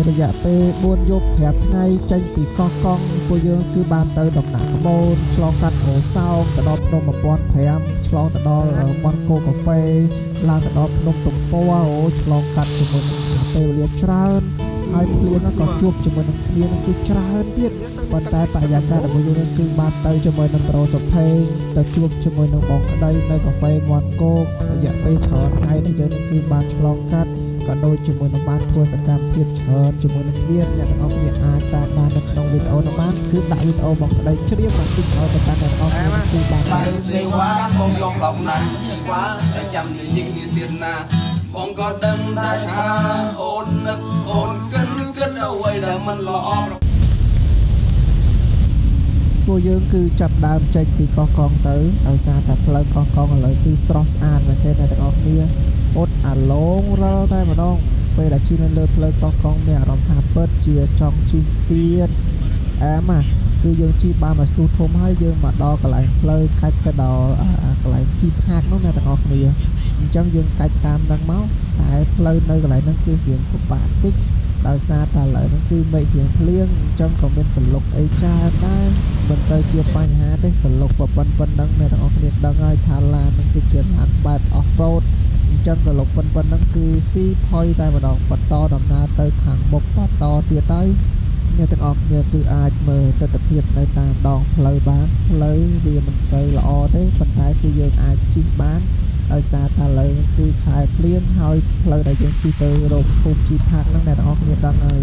ระยะពេល4យប់5ថ្ងៃចេញពីកោះកុងពួកយើងគឺបានទៅដំណាក់ក្បូនឆ្លងកាត់អូសោមទៅដល់ភ្នំ1005ឆ្លងទៅដល់មាន់គោកាហ្វេឡើងទៅដល់ភ្នំទំព័រឆ្លងកាត់ជាមួយនឹងពេលវេលាច្រើនហើយភ្លៀងក៏ជួបជាមួយនឹងគ្នានឹងគឺច្រើនទៀតប៉ុន្តែបរិយាកាសរបស់យើងគឺបានទៅជាមួយនឹងប្រូសុភេងទៅជួបជាមួយនឹងបងក្តីនៅកាហ្វេមាន់គោរយៈពេលច្រើនថ្ងៃនេះយើងគឺបានឆ្លងកាត់ក៏ដូចជាមួយនឹងបានធ្វើសកម្មភាពច្រើនជាមួយនឹងគ្នាអ្នកទាំងអស់គ្នាអាចតាមបាននៅក្នុងវីដេអូនេះបានគឺដាក់វីដេអូមកក្តីជ្រាបបន្តិចឲ្យទៅកាន់អ្នកទាំងអស់គ្នាគឺបានបើសេវាបងឡងឡងណាស់វ៉ាតែចាំនិយាយគ្នាទៀតណាបងក៏ដឹងដែរថាអូននឹកអូនគិតអ្វីដែលមិនល្អពួកយើងគឺចាប់ដើមចេញពីកោះកុងទៅដោយសារតែផ្លូវកោះកុងឥឡូវគឺស្រស់ស្អាតមែនទែនអ្នកទាំងអស់គ្នាអត់អាឡងរលតែម្ដងពេលដែលជិះនៅលើផ្លូវកោះកុងមានអារម្មណ៍ថាពិតជាចង់ជិះទៀតគឺយើងជិះបានមកស្ទុះធំហើយយើងមកដល់កន្លែងផ្លូវកាច់ទៅដល់កន្លែងជីផាកនោះអ្នកទាំងអស់គ្នាអញ្ចឹងយើងកាច់តាមនឹងមកតែផ្លូវនៅកន្លែងហ្នឹងគឺរៀងពិបាកតិចដោយសារតែឥឡូវហ្នឹងគឺមេឃរៀងភ្លៀងអញ្ចឹងក៏មានកលុកអីច្រើនដែរមិនសូវជាបញ្ហាទេកលុកប៉ុណ្ណឹងអ្នកទាំងអស់គ្នាដឹងហើយថាឡានហ្នឹងគឺជាឡានបែប off road អញ្ចឹងកលុកប៉ុណ្ណឹងគឺស៊ីផុយតែម្ដងបន្តដំណើរទៅខាងមុខបន្តទៀតហើយអ្នកទាំងអស់គ្នាគឺអាចមើលទស្សនវិជ្ជានៅតាមដងផ្លូវបានផ្លូវវាមិនសូវល្អទេប៉ុន្តែគឺយើងអាចជិះបានដោយសារតែលើគឺខែភ្លៀងហើយផ្លូវដែលយើងជិះទៅរកភូមិជីផាកហ្នឹងអ្នកទាំងអស់គ្នាដឹងហើយ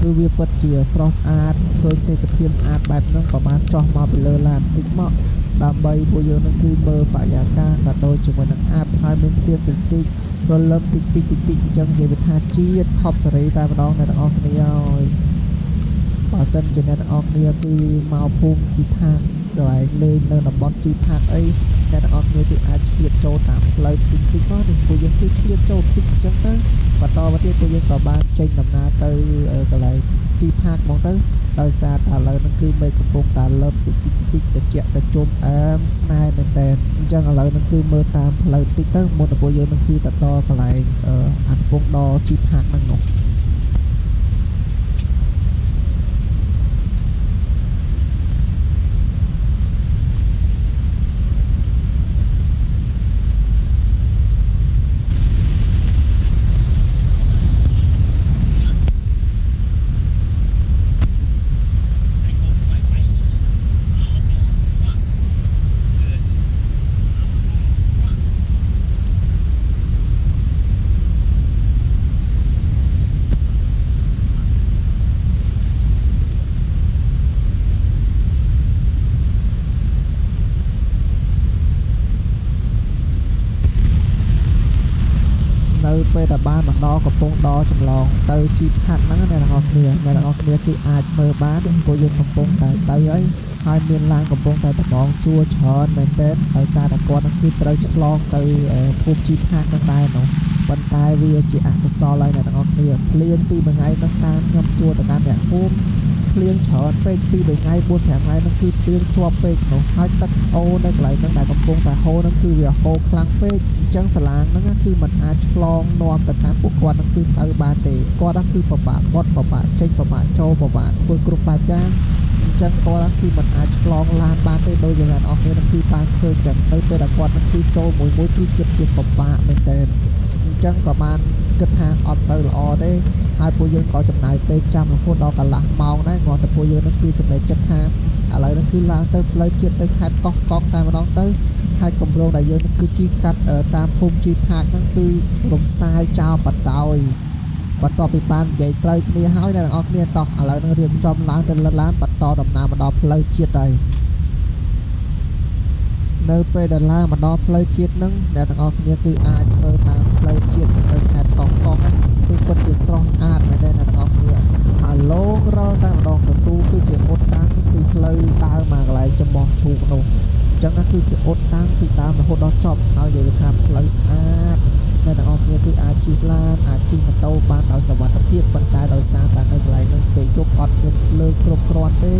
គឺវាពិតជាស្រស់ស្អាតឃើញទេសភាពស្អាតបែបហ្នឹងក៏បានចុះមកពីលើឡានតិចមកដើម្បីពួកយើងនឹងគឺមើលបរិយាកាសក៏ដូចជាមួយនឹងអាប់ហើយមានភ្លៀងតិចរលឹមតិចអញ្ចឹងនិយាយថាជាតិខប់សេរីតែម្ដងអ្នកទាំងអស់គ្នាហើយបើសិនជាអ្នកទាំងអស់គ្នាគឺមកភូមិជីផាកកន្លែងលេងនៅតំបន់ជីផាកអីអ្នកទាំងអស់គ្នាគឺអាចឆ្លៀតចូលតាមផ្លូវតិចមកនេះពួកយើងគឺឆ្លៀតចូលតិចអញ្ចឹងទៅបន្តមកទៀតពួកយើងក៏បានចេញដំណើរទៅកន្លែងជីផាកមកទៅដោយសារតែឥឡូវហ្នឹងគឺមេឃកំពុងតែលើបតិចទៅជាក់ទៅជុំអែមស្នេហ៍មែនតើអញ្ចឹងឥឡូវហ្នឹងគឺមើលតាមផ្លូវតិចទៅមុនពួកយើងនឹងគឺទៅដល់កន្លែងអាកំពុងដល់ជីផាកហ្នឹងនោះនៅពេលដែលបានមកដល់កំពង់ដល់ចម្លងទៅជីផាកហ្នឹងអ្នកទាំងអស់គ្នាគឺអាចមើលបានពួកយើងកំពុងតែទៅហើយមានឡានកំពុងតែតម្រង់ជួរច្រើនមែនទែនដោយសារតែគាត់នឹងគឺត្រូវឆ្លងទៅភូមិជីផាកហ្នឹងដែរនោះប៉ុន្តែវាជាអកុសលហើយអ្នកទាំងអស់គ្នាភ្លៀងពីមួយថ្ងៃហ្នឹងតាមខ្ញុំសួរទៅកាន់អ្នកភូមិភ្លៀងច្រើនពេកពី3ថ្ងៃ4 5ថ្ងៃហ្នឹងគឺភ្លៀងជាប់ពេកនោះហើយទឹកអូរនៅកន្លែងហ្នឹងដែលកំពុងតែហូរហ្នឹងគឺវាហូរខ្លាំងពេកអញ្ចឹងសាឡាងហ្នឹងគឺมันអាចឆ្លងនាំទៅកាន់ពួកគាត់ហ្នឹងគឺទៅបានទេគាត់គឺពិបាកបត់ពិបាកចេញពិបាកចូលពិបាកធ្វើគ្រប់បែបយ៉ាងអញ្ចឹងគាត់គឺมันអាចឆ្លងឡានបានទេដោយយ៉ាងអ្នកនរគ្នានឹងគឺបានឃើញចឹងនៅពេលដែលគាត់នឹងគឺចូលមួយគឺគិតជាពិបាកមែនទែនអញ្ចឹងក៏បានគិតថាអត់សូវល្អទេហើយពួកយើងក៏ចំណាយពេលចាំរហូតដល់កន្លះម៉ោងដែរគាត់តែពួកយើងនឹងគឺសម្រេចចិត្តថាឥឡូវនេះគឺឡើងទៅផ្លូវជាតិទៅខេត្តកោះកុងតែម្ដងទៅហើយគម្រោងដែលយើងនឹងគឺជិះកាត់តាមភូមិជីផាកហ្នឹងគឺរំសាយចោលបតោយបន្ទាប់ពីបាននិយាយត្រូវគ្នាហើយអ្នកទាំងអស់គ្នាតោះឥឡូវនឹងរៀបចំឡើងទៅលើឡានបន្តដំណើរមកដល់ផ្លូវជាតិហើយនៅពេលដែលឡើងមកដល់ផ្លូវជាតិហ្នឹងអ្នកទាំងអស់គ្នាគឺអាចមើលតាមផ្លូវជាតិទៅខេត្តកោះកុងគឺពិតជាស្រស់ស្អាតមែនទេអ្នកទាំងអស់គ្នាអាឡូងរលតែម្ដងទៅស៊ូគឺគេអ៊ុតតាំងពីផ្លូវដើរមកកន្លែងចំបោះឈូកនោះអញ្ចឹងគឺគេអ៊ុតតាំងពីដើមរហូតដល់ចប់ហើយនិយាយថាផ្លូវស្អាតអ្នកទាំងអស់គ្នាគឺអាចជិះឡានអាចជិះម៉ូតូបានដោយសុវត្ថិភាពប៉ុន្តែដោយសារតែនៅកន្លែងនោះពេលយប់អត់មានភ្លើងគ្រប់គ្រាន់ទេ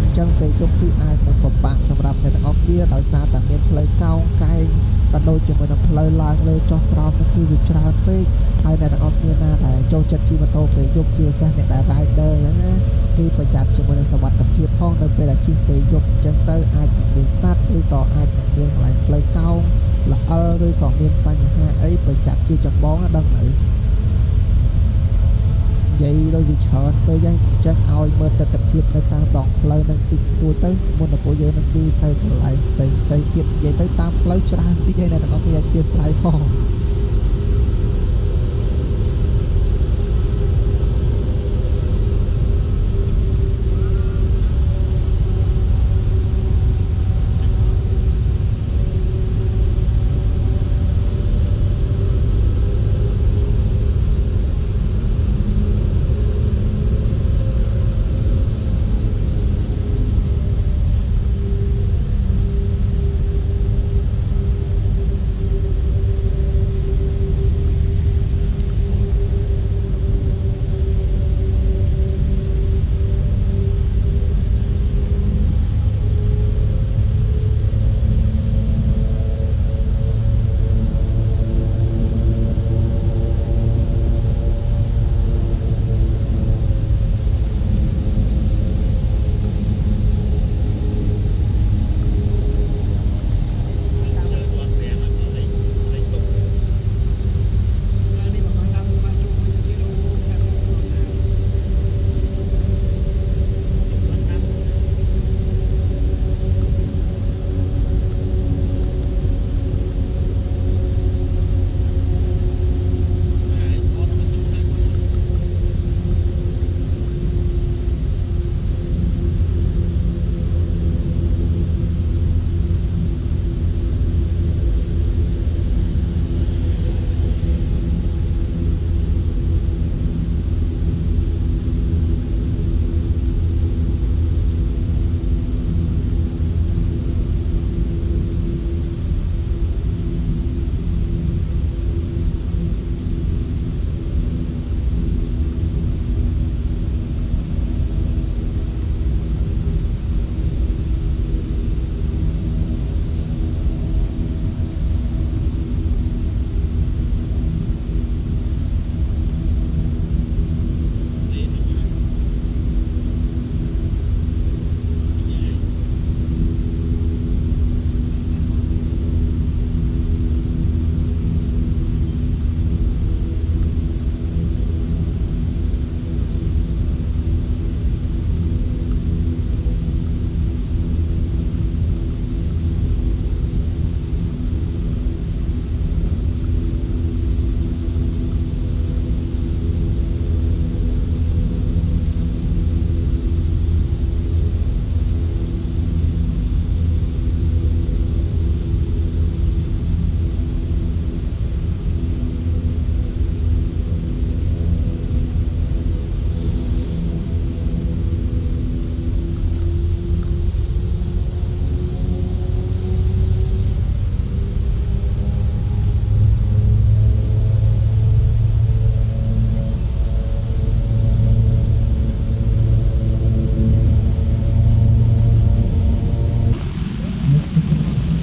អញ្ចឹងពេលយប់គឺអាចនឹងពិបាកសម្រាប់អ្នកទាំងអស់គ្នាដោយសារតែមានផ្លូវកោងកែង ក៏ដូចជាមួយនឹងផ្លូវឡើងលើចុះក្រោមហ្នឹងគឺវាច្រើនពេកហើយអ្នកទាំងអស់គ្នាណាដែលចូលចិត្តជិះម៉ូតូពេលយប់ជាពិសេសអ្នកដែល rider អញ្ចឹងណាគេប្រយ័ត្នជាមួយនឹងសុវត្ថិភាពផងនៅពេលដែលជិះពេលយប់អញ្ចឹងទៅអាចនឹងមានសត្វឬក៏អាចនឹងមានកន្លែងផ្លូវកោងល្អិលឬក៏មានបញ្ហាអីប្រយ័ត្នជាចម្បងណាដឹងអីនិយាយដូចវាច្រើនពេកហើយអញ្ចឹងឲ្យមើលទស្សនវិជ្ជានៅតាមដងផ្លូវនឹងតិចតួចទៅមុនដល់ពួកយើងនឹងគឺទៅកន្លែងផ្សេងទៀតនិយាយទៅតាមផ្លូវច្រើនតិចហើយអ្នកទាំងអស់គ្នាអធិស្ឋានផង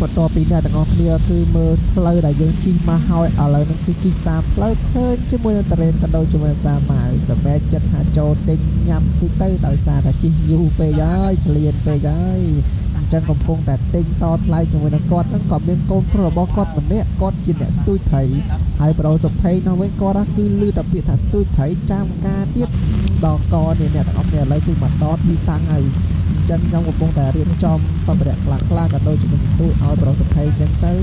បន្ទាប់ពីអ្នកទាំងអស់គ្នាគឺមើលផ្លូវដែលយើងជិះមកហើយឥឡូវនេះគឺជិះតាមផ្លូវឃើញជាមួយនឹងតរ៉េនក៏ដូចជាមួយនឹងសាម៉ៅសម្រាប់ចិត្តថាចូលទិញញ៉ាំតិចទៅដោយសារតែជិះយូរពេកហើយក្លៀនពេកហើយអញ្ចឹងកំពុងតែទិញតថ្លៃជាមួយនឹងគាត់ហ្នឹងក៏មានកូនប្រុសរបស់គាត់ម្នាក់គាត់ជាអ្នកស្ទូចត្រីហើយប្រូសុភ័យនោះវិញគាត់គឺឮតែពាក្យថាស្ទូចត្រីចាំការទៀតដល់កនេះអ្នកទាំងអស់គ្នាឥឡូវគឺមកដតទីតាំងហើយចឹងខ្ញុំកំពុងតែរៀបចំសម្ភារៈខ្លះៗក៏ដូចជាសន្ទូចឲ្យប្រូសុភ័យចឹងទៅ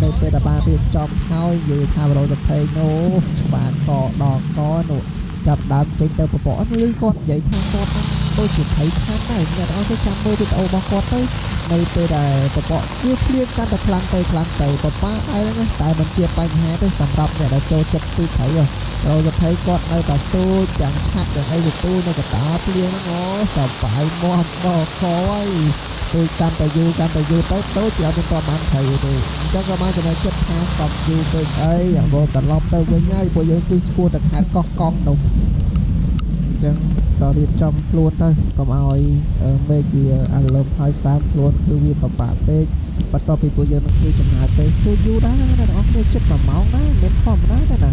នៅពេលដែលបានរៀបចំហើយនិយាយថាប្រូសុភ័យនោះច្បាស់កដល់កនោះចាប់ដើមចេញទៅពពកឬគាត់និយាយថាគាត់ដូចជាភ័យខាងដែរអ្នកទាំងអស់ទៅចាំមើលវីដេអូរបស់គាត់ទៅនៅពេលដែលពពកគឺភ្លៀងកាន់តែខ្លាំងទៅបបាឯហ្នឹងតែមិនជាបញ្ហាទេសម្រាប់អ្នកដែលចូលចិត្តស្ទូចត្រីប្រូសុភ័យគាត់នៅតែស្ទូចទាំងឆាត់ទាំងអីទទួលនៅកតាភ្លៀងហ្នឹងអូសប្បាយមាត់ដល់កហើយដូចកាន់តែយូរទៅដូចជាអត់មានប្រមាណត្រីទេអញ្ចឹងក៏បានចំណុចចិត្តថាកុំយូរពេកអីបងត្រឡប់ទៅវិញហើយពួកយើងគឺស្ពួរទៅខេត្តកោះកុងនោះអញ្ចឹងក៏រៀបចំខ្លួនទៅកុំឲ្យមេឃវាអារម្មណ៍ហើយសាមខ្លួនគឺវាពិបាកពេក បន្ទាប់ពីពួកយើងនឹងគឺចំណាយពេលស្ទូឌីយោដែរណាអ្នកទាំងអស់គ្នាចិត្ត1ម៉ោងដែរមានធម្មតាទេណា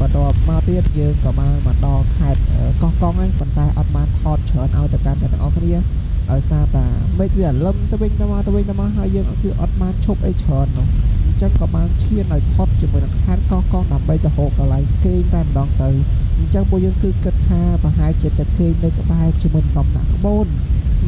បន្ទាប់មកទៀតយើងក៏បានមកដល់ខេត្តកោះកុងហើយប៉ុន្តែអត់បានថតច្រើនឲ្យទៅកាន់អ្នកទាំងអស់គ្នាដោយសារតែមេឃវាលឹមទៅវិញទៅមកហើយយើងគឺអត់បានឈប់អីច្រើននោះអញ្ចឹងក៏បានឈានឲ្យផុតជាមួយនឹងខេត្តកោះកុងដើម្បីទៅរកកន្លែងគេងតែម្ដងទៅអញ្ចឹងពួកយើងគឺគិតថាប្រហែលជាទៅគេងនៅក្បែរជាមួយដំណាក់ក្បូន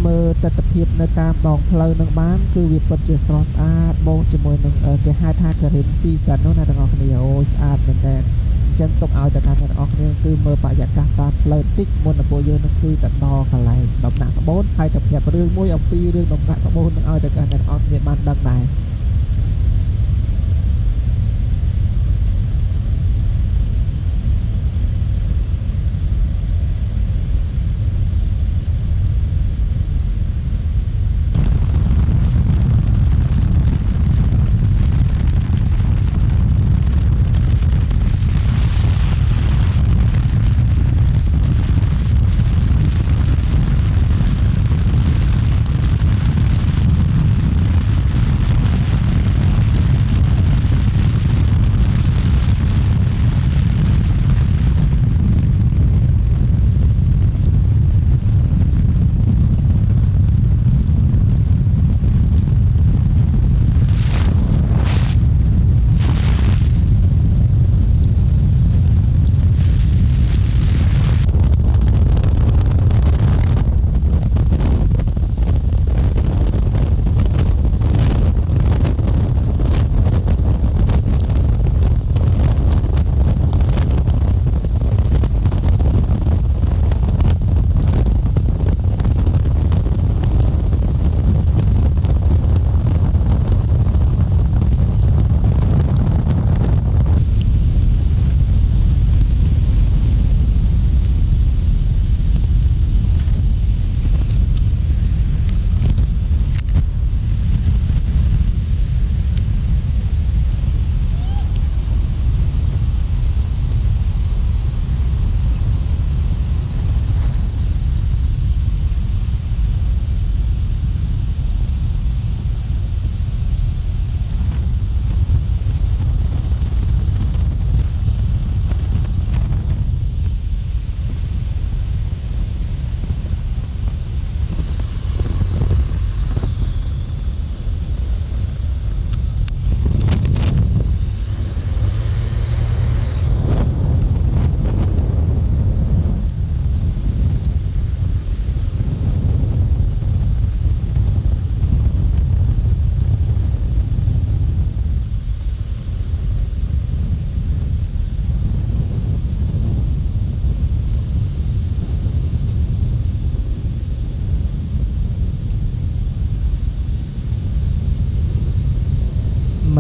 មើលទស្សនភាពនៅតាមដងផ្លូវនឹងបានគឺវាពិតជាស្រស់ស្អាតបូកជាមួយនឹងគេហៅថា Green Season នោះណាទាំងអស់គ្នាអូយស្អាតមែនតើអញ្ចឹងទុកឲ្យតែការអ្នកទាំងអស់គ្នាគឺមើលបរិយាកាសតាមផ្លូវតិចមុននឹងពួកយើងនឹងគឺទៅដល់កន្លែងដំណាក់ក្បូនហើយទៅប្រាប់រឿងមួយអំពីរឿងដំណាក់ក្បូននឹងឲ្យតែការអ្នកទាំងអស់គ្នាបានដឹងដែរ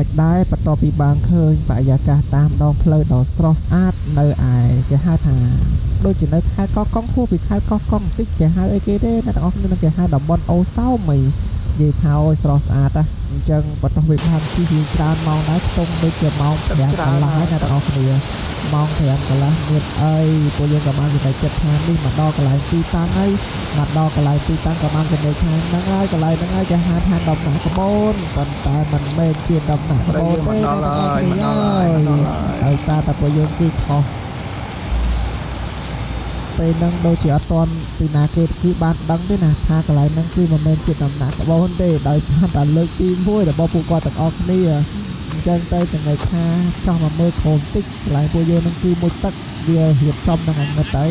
មិនដែរបន្ទាប់ពីបានឃើញបរិយាកាសតាមដងផ្លូវដ៏ស្រស់ស្អាតនៅឯគេហៅថាដូចជានៅខេត្តកោះកុងហួសពីខេត្តកោះកុងបន្តិចគេហៅអីគេទេអ្នកទាំងអស់គ្នានឹងគេហៅតំបន់អូសោមីនិយាយថាឲ្យស្រស់ស្អាតណាអញ្ចឹងបន្ទាប់ពីបានជិះរៀងច្រើនម៉ោងដែរខ្ទង់ដូចជាម៉ោង5កន្លះហើយអ្នកទាំងអស់គ្នាម៉ោង5កន្លះមានអីពួកយើងក៏បានសម្រេចចិត្តថានេះមកដល់កន្លែងទីតាំងហើយមកដល់កន្លែងទីតាំងក៏បានសម្រេចថាហ្នឹងហើយកន្លែងហ្នឹងហើយគេហៅថាដំណាក់ក្បូនប៉ុន្តែមិនមែនជាដំណាក់ក្បូនទេអ្នកទាំងអស់គ្នាហើយសារតែពួកយើងគឺខុសពេលហ្នឹងដូចជាអត់ទាន់ពីណាគេគឺបានដឹងទេណាថាកន្លែងហ្នឹងគឺមិនមែនជាដំណាក់ក្បូនទេដោយសារតែលើកទី1របស់ពួកគាត់ទាំងអស់គ្នាអញ្ចឹងទៅចំណុចថាចង់មកមើលក្រុមតិចកន្លែងពួកយើងហ្នឹងគឺមួយទឹកវារៀបចំនឹងអញ្ចឹងទៅ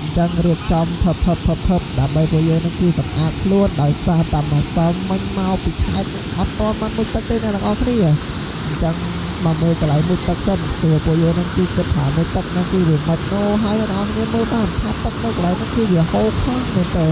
អញ្ចឹងរៀបចំផឹបដើម្បីពួកយើងហ្នឹងគឺសម្អាតខ្លួនដោយសារតែម្សិលមិញមកពីខេត្តអត់ទាន់បានមួយទឹកទេអ្នកទាំងអស់គ្នាអញ្ចឹងមកមើលកន្លែងមួយទឹកសិនព្រោះពួកយើងហ្នឹងគឺគិតថាមួយទឹកហ្នឹងគឺវាមិនណូហើយអ្នកទាំងអស់គ្នាមើលបានថាទឹកនៅកន្លែងហ្នឹងគឺវាហូរខ្លាំងមែនតើ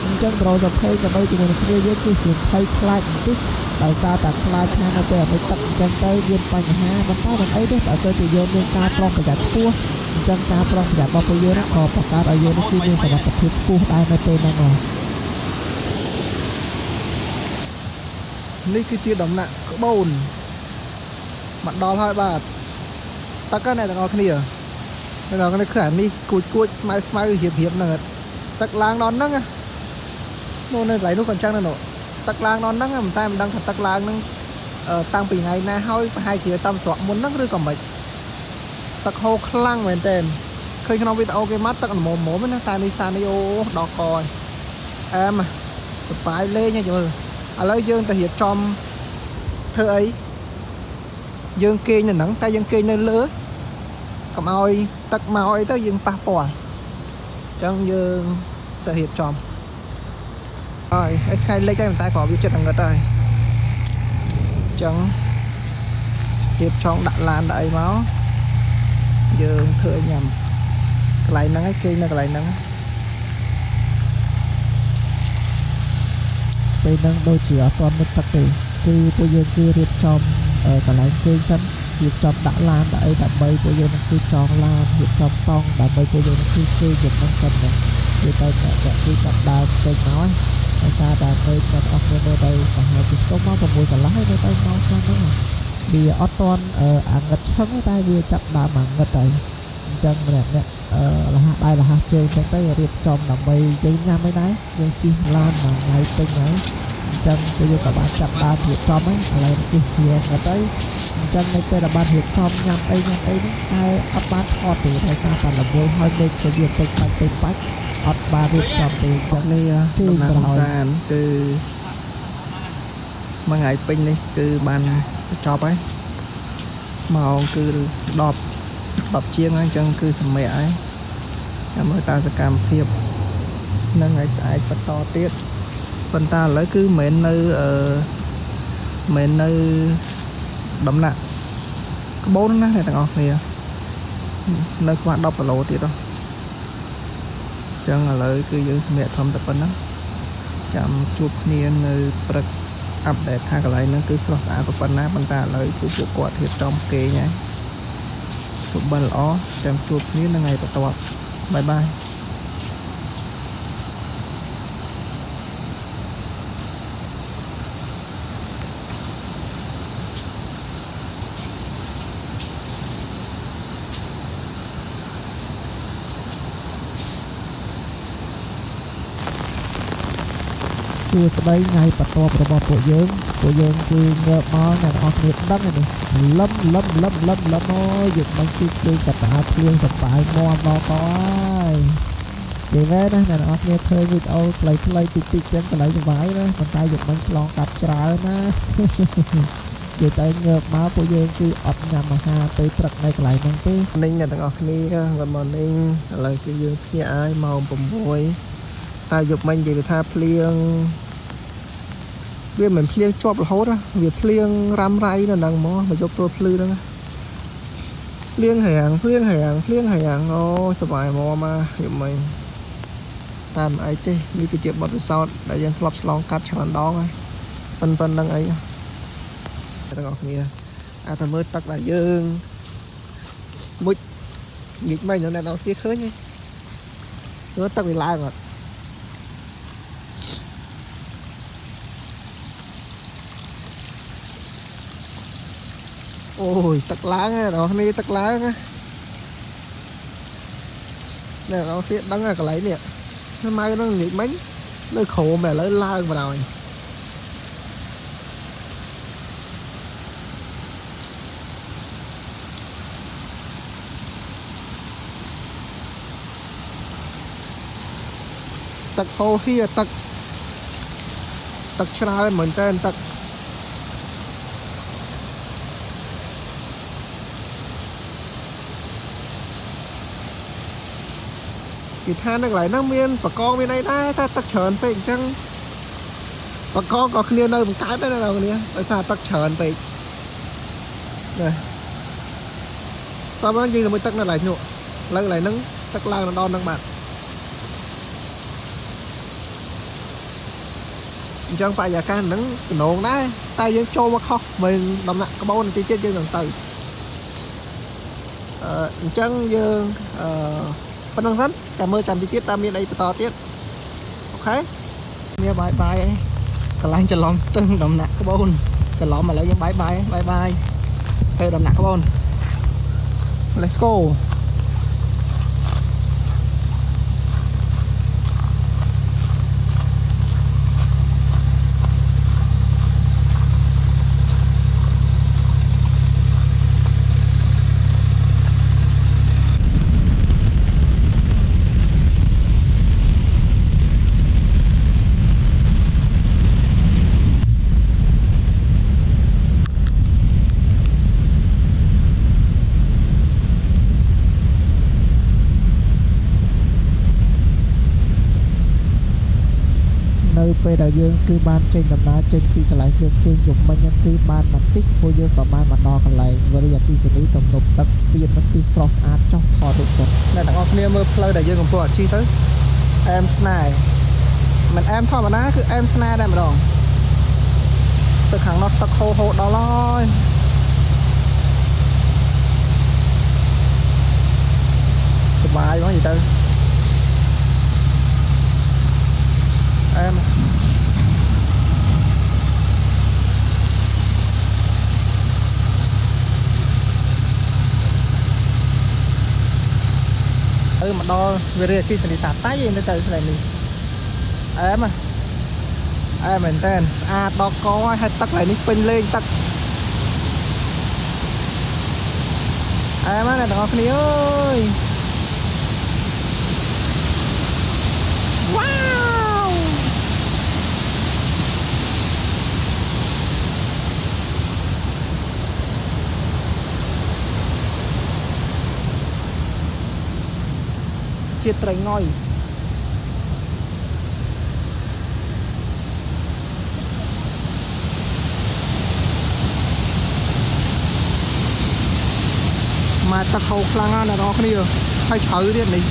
អញ្ចឹងប្រសិទ្ធភាពដើម្បីជាមួយនឹងគ្នាយើងគឺវាភ័យខ្លាចបន្តិចដោយសារតែខ្លាចថានៅពេលឲ្យទឹកអញ្ចឹងទៅមានបញ្ហាមិនតែមិនអីទេតែសិនជាយើងមានការប្រុងប្រយ័ត្នខ្ពស់អញ្ចឹងការប្រុងប្រយ័ត្នរបស់ពួកយើងក៏បង្កើតឲ្យយើងគឺមានសុវត្ថិភាពខ្ពស់ដែរនៅពេលហ្នឹងនេះគឺជាដំណាក់ក្បូនមកដល់ហើយបាទទឹកហ្នឹងអ្នកទាំងអស់គ្នាអ្នកទាំងអស់គ្នាឃើញនេះគួចស្មៅរៀបហ្នឹងទឹកឡើងដល់ហ្នឹងនោះនៅកន្លែងនោះក៏អញ្ចឹងដែរនោះ ទឹកឡើងដល់ហ្នឹងតែមិនដឹងថាទឹកឡើងហ្នឹងតាំងពីថ្ងៃណាហើយប្រហែលជាតាមស្រកមុនហ្នឹងឬក៏មិនទឹកហូរខ្លាំងមែនទែនឃើញក្នុងវីដេអូគេមកទឹកល្មមៗណាតែនេះសានេះអូដល់កហើយអែមសប្បាយលេងហ៎យល់ឥឡូវយើងទៅរៀបចំធ្វើអីយើងគេងនៅហ្នឹងតែយើងគេងនៅលើកុំឲ្យទឹកមកអីទៅយើងប៉ះពាល់អញ្ចឹងយើងsẽរៀបចំហើយថ្ងៃលិចហើយតែគ្រាន់វាចិត្តងឹតហើយអញ្ចឹងរៀបចំដាក់ឡានដាក់អីមកយើងធ្វើឲ្យញ៉ាំកន្លែងហ្នឹងឯងគេងនៅកន្លែងហ្នឹងពេលហ្នឹងដូចជាអត់ទាន់មុខទឹកទេគឺពួកយើងគឺរៀបចំកន្លែងគេងសិនរៀបចំដាក់ឡានដាក់អីដើម្បីពួកយើងនឹងគឺចងឡានរៀបចំតង់ដើម្បីពួកយើងនឹងគឺគេងនឹងសិនហ្នឹងគឺទៅតែគឺចាប់ដើមចេញមកហើយសារតែទៅគាត់អស់គ្នានៅទៅប្រហែលជាទុំមក6កន្លះហើយនៅទៅមកខ្លះហ្នឹងវាអត់ទាន់អាងឹតឈឹងតែវាចាប់ដើមអាងឹតហើយអញ្ចឹងម្នាក់រហ័សដៃរហ័សជើងអញ្ចឹងទៅរៀបចំដើម្បីយើងញ៉ាំអីដែរយើងជិះឡានមួយថ្ងៃពេញហើយអញ្ចឹងគឺយើងក៏បានចាប់ដើមរៀបចំហ្នឹងឥឡូវជិះវាទៅអញ្ចឹងនៅពេលដែលបានរៀបចំញ៉ាំអីហ្នឹងតែអត់បានថតទេដោយសារតែរវល់ហើយមេឃទៅវាពេញបាច់អត់បានរៀបចំទេចឹងនេះគឺដំណើរសានគឺមួយថ្ងៃពេញនេះគឺបានចប់ហើយម៉ោងគឺ10ជាងហើយអញ្ចឹងគឺសម្រាប់ហើយចាំមើលតើសកម្មភាពនឹងឲ្យស្អែកបន្តទៀតប៉ុន្តែឥឡូវគឺមិនមែននៅដំណាក់ក្បូនណាអ្នកទាំងអស់គ្នានៅខ្វះ10គីឡូទៀតហ៎ចឹងឥឡូវគឺយើងសម្រាប់ធំតែប៉ុណ្ណឹងចាំជួបគ្នានៅព្រឹកអាប់ដេតថាកន្លែងហ្នឹងគឺស្រស់ស្អាតប៉ុណ្ណាប៉ុន្តែឥឡូវគឺពួកគាត់រៀបចំគេងហើយសុបិនល្អចាំជួបគ្នានៅថ្ងៃបន្ទាប់បាយបាយសួស្តីថ្ងៃបន្ទាប់របស់ពួកយើងគឺងើបមកអ្នកនរគ្នាដឹងនេះលឹមអូយើងមិនគឺគេកតាភ្លៀងសបាយមាត់ដល់ក៏ហើយនិយាយណាអ្នកនរគ្នាឃើញវីដេអូខ្លីៗតិចចឹងកន្លែងវាយណាប៉ុន្តែយើងមិនឆ្លងកាត់ច្រើនណានិយាយទៅងើបមកពួកយើងគឺអត់ញ៉ាំអាហារពេលព្រឹកនៅកន្លែងហ្នឹងទេនេះអ្នកទាំងអស់គ្នា Good morning ឥឡូវគឺយើងភ្ញាក់ហើយម៉ោង6តែយប់មិញនិយាយថាភ្លៀងវាមិនភ្លៀងជាប់រហូតវាភ្លៀងរ៉ាំរ៉ៃនៅហ្នឹងមកមកយកទួលភ្លឺហ្នឹងភ្លៀងហាងអូសប្បាយមកយប់មិញតាមអីទេនេះគឺជាបទពិសោធន៍ដែលយើងធ្លាប់ឆ្លងកាត់ច្រើនដងហើយប៉ុណ្្នឹងអីទាំងអស់គ្នាតែមើលទឹកដែលយើងមុជញិចមិញនៅអ្នកនរគ្នាឃើញទេមើលទឹកវាឡើងអត់អូយទឹកឡើងណាបងប្អូនទឹកឡើងណាអ្នកនរគ្នាដឹងកន្លែងនេះស្មៅហ្នឹងនិយាយមិញនៅក្រោមឥឡូវឡើងបណ្ដោយទឹកហូរហៀទឹកច្រើនមែនតើទឹកគេថានៅកន្លែងហ្នឹងមានបកងមានអីដែរតែទឹកច្រើនពេកអញ្ចឹងបកងក៏គ្នានៅបង្កើតដែរណាគ្នាដោយសារទឹកច្រើនពេកណាសមហ្នឹងយើងជាមួយទឹកនៅកន្លែងនោះឡើងកន្លែងហ្នឹងទឹកឡើងដល់ហ្នឹងបាទអញ្ចឹងបរិយាកាសហ្នឹងដំណងដែរតែយើងចូលមកខុសមិនដំណាក់ក្បូនបន្តិចទៀតយើងនឹងទៅអញ្ចឹងយើងប៉ុណ្្នឹងសិនតែមើលចាំតិចទៀតតើមានអីបន្តទៀតអូខេនេះបាយអីកន្លែងច្រឡំស្ទឹងដំណាក់ក្បូនច្រឡំឥឡូវយើងបាយទៅដំណាក់ក្បូន Let's go ពេលដែលយើងគឺបានចេញដំណើរចេញពីកន្លែងជើងជើងយប់មិញគឺបានបន្តិចពួកយើងក៏បានមកដល់កន្លែងវិរិយអគ្គិសនីទំនប់ទឹកស្ពាននោះគឺស្រស់ស្អាតចុះថតរូបសិនអ្នកទាំងអស់គ្នាមើលផ្លូវដែលយើងកំពុងជិះទៅអែមស្នេហ៍មិនអែមធម្មតាគឺអែមស្នេហ៍តែម្ដងទៅខាងនោះទឹកហូរដល់ហើយសុបាយហ្មងនិយាយទៅអែមមកដល់វិរិយអគ្គិសនីតាតៃឯងទៅកន្លែងនេះអែមអែមមែនតើស្អាតដល់កហើយទឹកកន្លែងនេះពេញលេងទឹកអែមណាស់អ្នកទាំងអស់គ្នាអើយវ៉ាវជាតិត្រីងុយមកទឹកហូរខ្លាំងណាស់អ្នកនរគ្នាហើយជ្រៅទៀតនេះ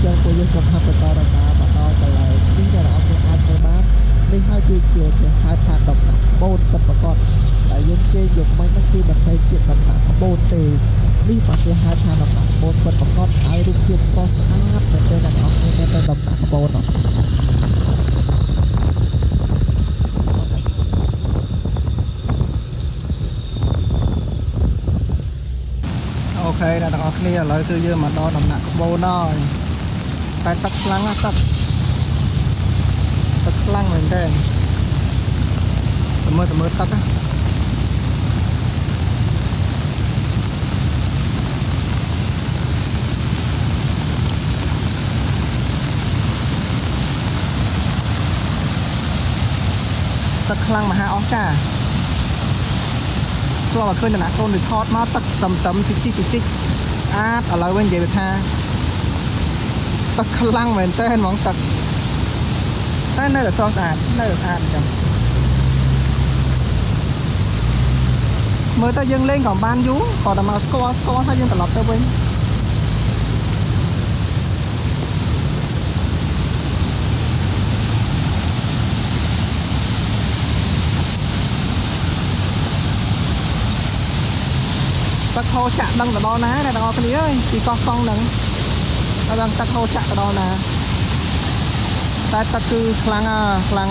ចឹងពួកយើងក៏ហាត់បន្តដំណើរមកដល់កន្លែងនេះដែលអត់មានអាចទៅបាននេះហើយគឺជាហេតុថាដំណាក់ក្បូនពិតប្រាកដដែលយើងគេយកមិញហ្នឹងគឺមិនមែនជាដំណាក់ក្បូនទេនេះបើគេហៅថាដំណាក់ក្បូនពិតប្រាកដឲ្យរូបភាពស្រស់ស្អាតមែនទេអ្នកនរគ្នាទៅដំណាក់ក្បូននោះអូខេអ្នកទាំងអស់គ្នាឥឡូវគឺយើងមកដល់ដំណាក់ក្បូនហើយតែទឹកខ្លាំងណាស់ទឹកខ្លាំងមែនទេមើលទឹកណាទឹកខ្លាំងមហាអស្ចារ្យព្រោះមកឃើញដំណាក់កូនដូចថតមកទឹកសឹមតិចស្អាតឥឡូវវិញនិយាយថាទឹកខ្លាំងមែនទេហ្មងទឹកតែនៅតែស្រស់ស្អាតនៅតែស្អាតអញ្ចឹងមើលទៅយើងលេងក៏បានយូរក៏តែមកស្គាល់ហើយយើងត្រឡប់ទៅវិញទឹកហូរចាក់ដឹងទៅដល់ណាអ្នកទាំងអស់គ្នាអើយពីកោះកុងហ្នឹងហើយដល់ទឹកហូរចាក់ទៅដល់ណាតែទឹកគឺខ្លាំងបន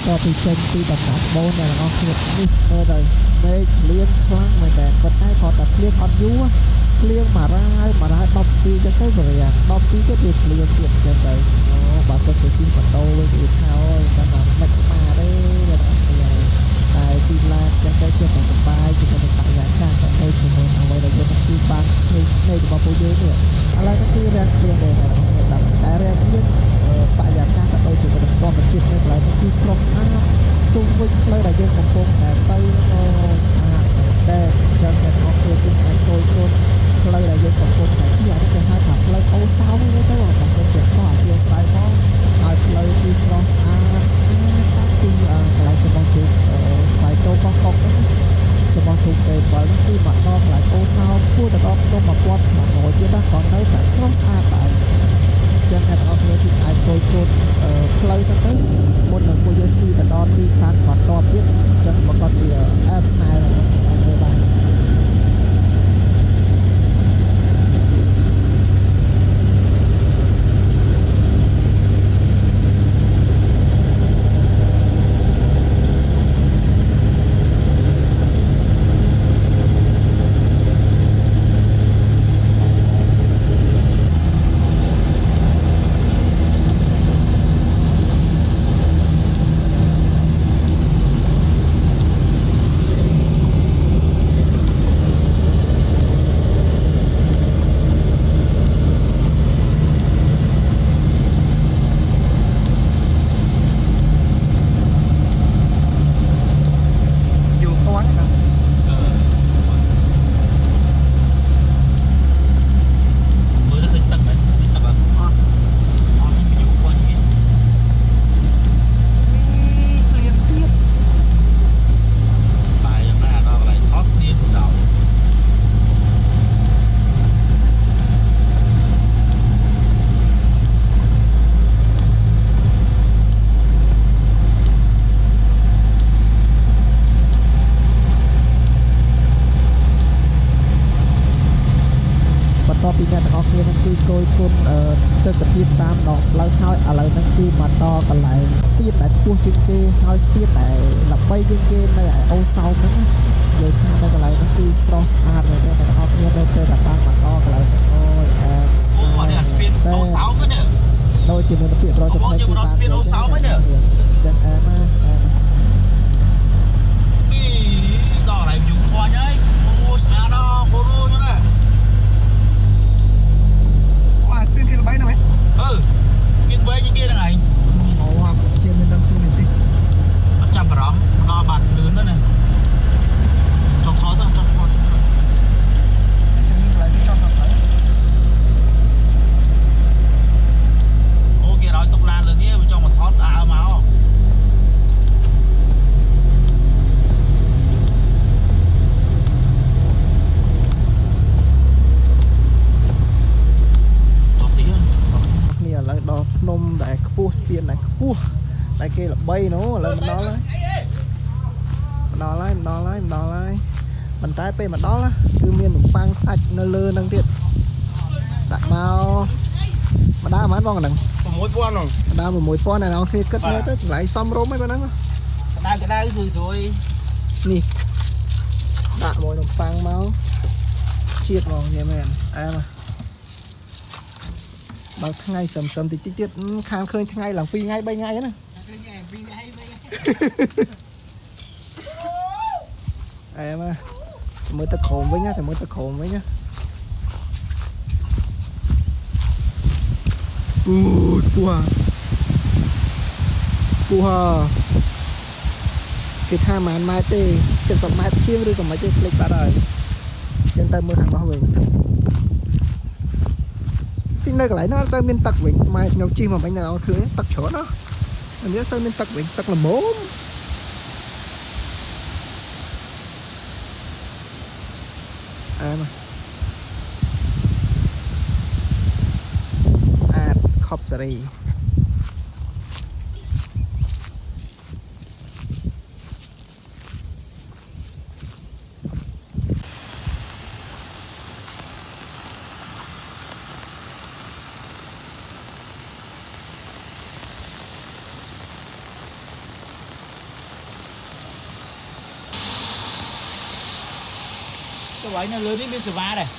្ទាប់ពីចេញពីដំណាក់បូនអ្នកទាំងអស់គ្នានេះមើលទៅមេឃភ្លៀងខ្លាំងមែនតែប៉ុន្តែគាត់តែភ្លៀងអត់យូរភ្លៀងមួយរ៉ាវ12ចឹងទៅបរិយា12ទៀតវាភ្លៀងទៀតចឹងទៅអូបើសិនជាជិះម៉ូតូវិញវាថោយតែមិនដឹកស្មាទេអ្នកទាំងអស់គ្នាតែជីឡានចឹងទៅជាតែសប្បាយជាមួយនឹងបរិយាកាសទៅជាមួយអ្វីដែលយើងនឹងគឺបានឃើញនៃរបស់ពួកយើងនេះឥឡូវនេះគឺរាំងភ្លៀងដែរអ្នកទាំងអស់គ្នាតែរាំងភ្លៀងបរិយាកាសក៏ដូចជាមួយនឹងធម្មជាតិនៅកន្លែងនេះគឺស្រស់ស្អាតជុំវិញផ្លូវដែលយើងកំពុងតែទៅស្អាតតែចឹងតែអស់គ្នាគឺអាចចូលផ្លូវដែលយើងកំពុងតែជិះអានេះគេហៅថាផ្លូវអូសោនេះទៅបើសិនជាខុសអធិស្ឋានផងហើយផ្លូវគឺស្រស់ស្អាតតាំងពីកន្លែងចំណងជើងផ្លូវចូលកោះកុកនេះចំណងជើងសេវលគឺមកដល់កន្លែងអូសោឈ្មោះទៅដល់ក្នុង1500ទៀតណាក៏នៅតែស្រស់ស្អាតដែរចឹងអ្នកទាំងអស់គ្នាគឺអាចចូលផ្លូវសិនទៅមុននឹងពួកយើងទីទៅដល់ទីតាំងបន្តទៀតចឹងប្រកបជាអែបស្នេហ៍អាចមើលបាន គយគុណទិដ្ឋភាពតាមដងផ្លូវហើយឥឡូវហ្នឹងគឺមកតកន្លែងស្ពាតដែលខ្ពស់ជាងគេហើយស្ពាតដែលល្បីជាងគេនៅឯអូសោមហ្នឹងនិយាយថានៅកន្លែងហ្នឹងគឺស្រស់ស្អាតមែនទេអ្នកទាំងអស់គ្នានៅពេលដែលបានមកតកន្លែងហ្នឹងអូយអែមស្អាតអូនេះស្ពាតអូសោមហ្នឹងដូចជាមានពាក្យប្រសិទ្ធភាពគឺបានស្ពាតអូសោមហ្នឹងចឹងអែមណាអែមដល់ហើយយូរខ្វាញ់ហើយអូស្អាតដល់គោរចឹងណាស្ពានគេល្បីណាស់ហ៎មានវែងជាងគេហ្នឹងឯងអូហាក់ជាមានដល់ខ្លួននេះអត់ចាប់អារម្មណ៍ដល់បាត់លឿនហ្នឹងណាចង់ថតទៅចង់ថតទៅមានកន្លែងគេចង់ថតទៅអូគេឲ្យទុកឡានលើនេះវាចង់មកថតអើមកឥឡូវដល់ភ្នំដែលខ្ពស់ស្ពានដែលខ្ពស់តែគេល្បីនោះឥឡូវមកដល់ហើយប៉ុន្តែពេលមកដល់គឺមាននំប៉័ងសាច់នៅលើហ្នឹងទៀតដាក់មកម្ដងប៉ុន្មានបងហ្នឹង6000ហ្នឹងម្ដង6000អ្នកនរគ្នាគិតមើលទៅចម្លៃសមរម្យហ្នឹងប៉ុណ្ណឹងក្តៅស្រួយនេះដាក់មួយនំប៉័ងមកជាតិមកនេះមែនអែមដល់ថ្ងៃសឹមតិចទៀតខានឃើញថ្ងៃឡើង2ថ្ងៃ3ថ្ងៃណាអែមកមើលទឹកក្រោមវិញណាតែមើលទឹកក្រោមវិញណាអូពូហាគេថាម៉ានម៉ែទេ70ម៉ែត្រជាងឬក៏មិនទេភ្លេចបាត់ហើយចឹងទៅមើលខាងនោះវិញទីនៅកន្លែងនោះអត់សូវមានទឹកវិញម៉ែខ្ញុំជិះមកមិញនៅឃើញទឹកច្រើនណាស់អញ្ចឹងសូវមានទឹកវិញទឹកល្មមអែមស្អាតខប់សេរីទៅហើយនៅលើនេះមានសេវាដែរ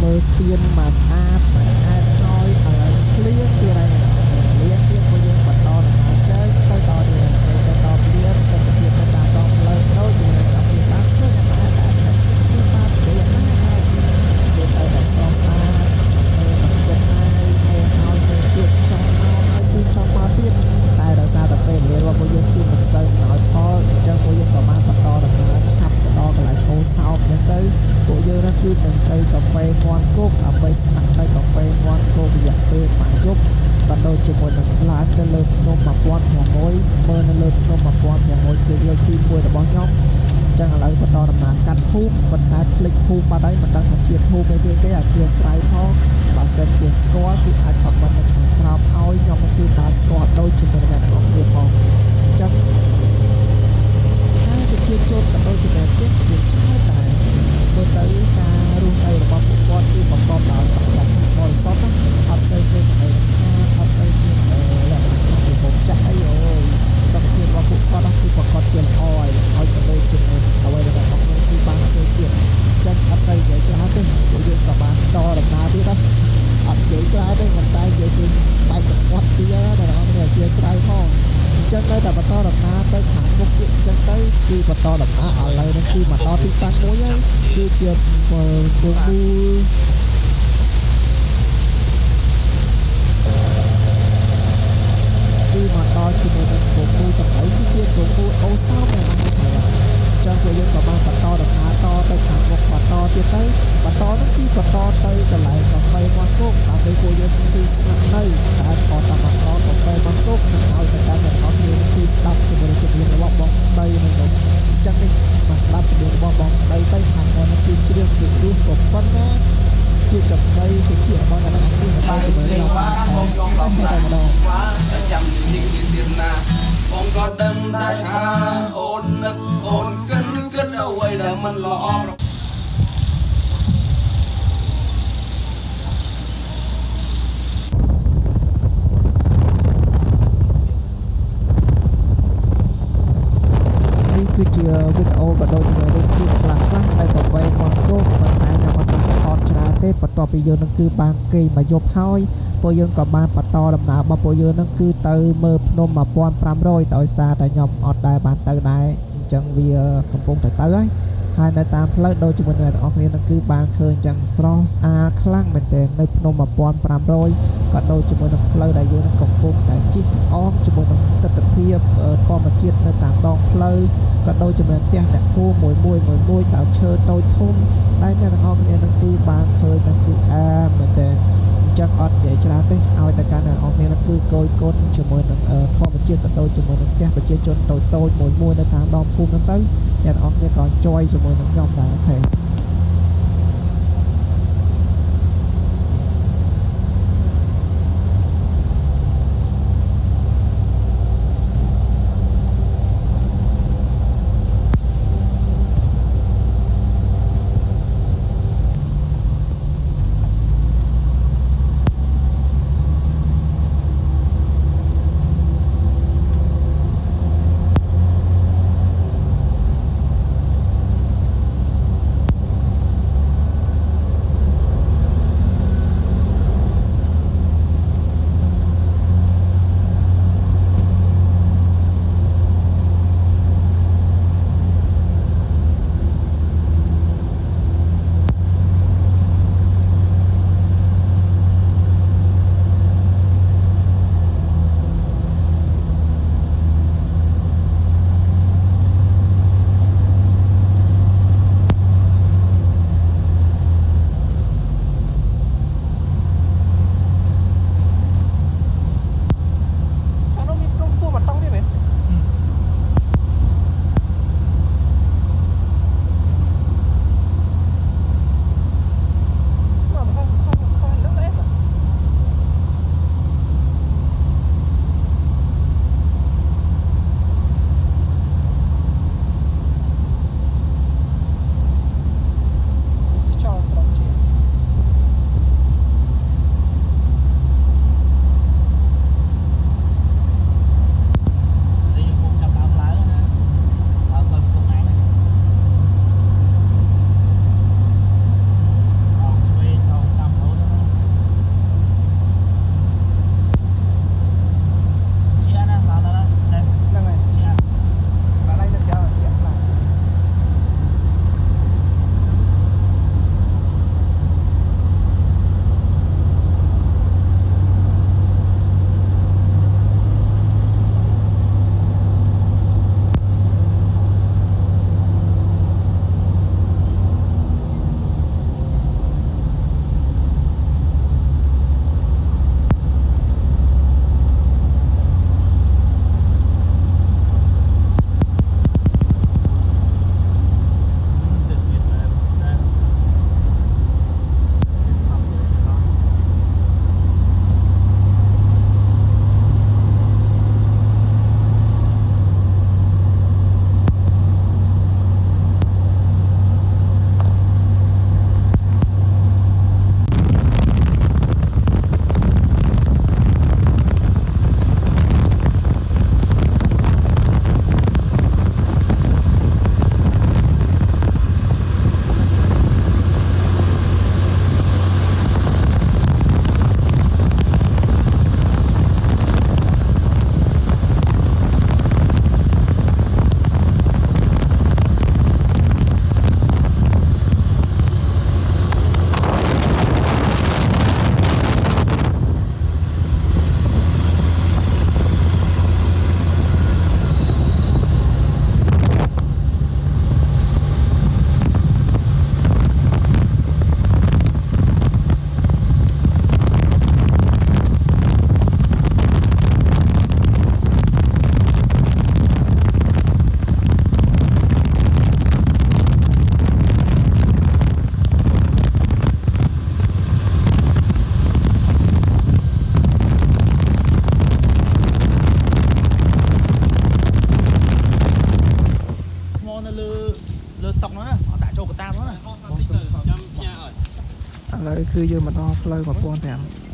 មើលស្ពានមកស្អាតហើយឥឡូវភ្លៀងទៀតហើយភ្លៀងទៀតពួកយើងបន្តដំណើរចេញទៅដល់នេះទៅដល់ភ្លៀងទៅទៀតទៅតាមដងផ្លូវដូចជាអ្នកនរបានឃើញអាបានគឺបាននិយាយណាហើយទៅតែស្រស់ស្អាតចិត្តហើយហើយទៀតចង់មកហើយគឺចង់មកទៀតតែដោយសារតែពេលវេលារបស់ពួកយើងគឺមិនសូវឲ្យផលអញ្ចឹងពួកយើងក៏បានបន្តដំណើរឆាប់ទៅដល់កន្លែងអូសោមអញ្ចឹងទៅពួកយើងនោះគឺនឹងទៅកាហ្វេមាន់គោកដើម្បីស្នាក់នៅកាហ្វេមាន់គោករយៈពេលមួយយប់ក៏ដូចជាមួយនឹងឡើងទៅលើភ្នំ1500មើលនៅលើភ្នំ1500គឺលើកទី1របស់ខ្ញុំចឹងឥឡូវបន្តដំណើរកាត់ភូមិប៉ុន្តែភ្លេចភូមិបាត់ហើយមិនដឹងថាជាភូមិអីទេអធិស្ឋានផងបើសិនជាស្គាល់គឺអាចខមមិននៅខាងក្រោមឲ្យខ្ញុំគឺបានស្គាល់ដូចជាមួយអ្នកទាំងអស់គ្នាផងចឹងហើយប្រជាជនក៏ដូចជាអ្នកទៀតវាច្រើនដែរមើលទៅការរស់នៅរបស់ពួកគាត់គឺប្រកបដោយបរិយាកាសបរិសុទ្ធអត់សូវមានចំណេញខាតអត់សូវមានលក្ខណៈជាមុខចាក់អីអូយសុខភាពរបស់ពួកគាត់គឺប្រកបជាល្អហើយក៏ដូចជាមួយអ្វីដែលរបស់ខ្ញុំគឺបានធ្វើទៀតចឹងអត់សូវនិយាយច្រើនទេពួកយើងក៏បានតដំណើរទៀតអត់និយាយច្រើនទេប៉ុន្តែនិយាយពីបែកគាត់ទៀតដល់អរអធិស្ឋានផងចឹងនៅតែបន្តដំណើរទៅខាងមុខទៀតចឹងទៅគឺបន្តដំណើរឥឡូវនេះគឺមកដល់ទីតាំងមួយហើយគឺជាពូគឺមកដល់ជាមួយនឹងពូទាំងអីគឺជាពូអូសោមដែលមកថ្ងៃចឹងពួកយើងក៏បានបន្តដំណើរតទៅខាងមុខបន្តទៀតទៅបន្តនោះគឺបន្តទៅកន្លែងកាហ្វេមាន់គោកដើម្បីពួកយើងគឺស្នាក់នៅតែក៏តាមបន្តកាហ្វេមាន់គោកនឹងឲ្យទៅកាន់អ្នកនរគ្នាគឺស្ដាប់ជាមួយជំនាញរបស់បងដីនឹងចឹងនេះមកស្ដាប់ជំនាញរបស់បងដីទៅខាងមុខនោះគឺជ្រៀងពីរោះក៏ប៉ុណ្ណា ជាចំណៃជារបស់អ្នកទាំងអស់គ្នាដែលបានជំរុញខ្ញុំតែម្ដង តែចាំនិយាយទៀតណាបងក៏ដឹងដែរថាអូននឹកអូនគិតអ្វីដែលមិនល្អ នេះគឺជាវីដេអូក៏ដូចជារូបភាពខ្លះៗដែលកាហ្វេមកគោកមិនតែតែអត់បានថតច្រើនទេបន្ទាប់ពីយើងនឹងគឺបានគេមកយប់ហើយពួកយើងក៏បានបន្តដំណើររបស់ពួកយើងនឹងគឺទៅមើលភ្នំ 1500 ដោយសារតែខ្ញុំអត់ដែលបានទៅដែរអញ្ចឹងវាកំពុងតែទៅហើយនៅតាមផ្លូវដូចជាមួយអ្នកទាំងអស់គ្នានឹងគឺបានឃើញចឹងស្រស់ស្អាតខ្លាំងមែនទែននៅភ្នំ 1500 ក៏ដូចជាមួយនឹងផ្លូវដែលយើងនឹងកំពុងតែជិះអមជាមួយនឹងទិដ្ឋភាពធម្មជាតិនៅតាមដងផ្លូវក៏ដូចជាមួយផ្ទះអ្នកគូមួយដើមឈើតូចធំដែលអ្នកទាំងអស់គ្នានឹងគឺបានឃើញនឹងគឺមែនទែនអញ្ចឹងអត់និយាយច្រើនទេឲ្យតែការអ្នកទាំងអស់គ្នានឹងគឺគយគន់ជាមួយនឹងធម្មជាតិក៏ដូចជាមួយនឹងផ្ទះប្រជាជនតូចមួយនៅតាមដងភូមិហ្នឹងទៅអ្នកទាំងអស់គ្នាក៏ជួយជាមួយនឹងខ្ញុំដែរអូខេ អ ឥឡូវគឺយើងមកដល់ផ្លូវ1005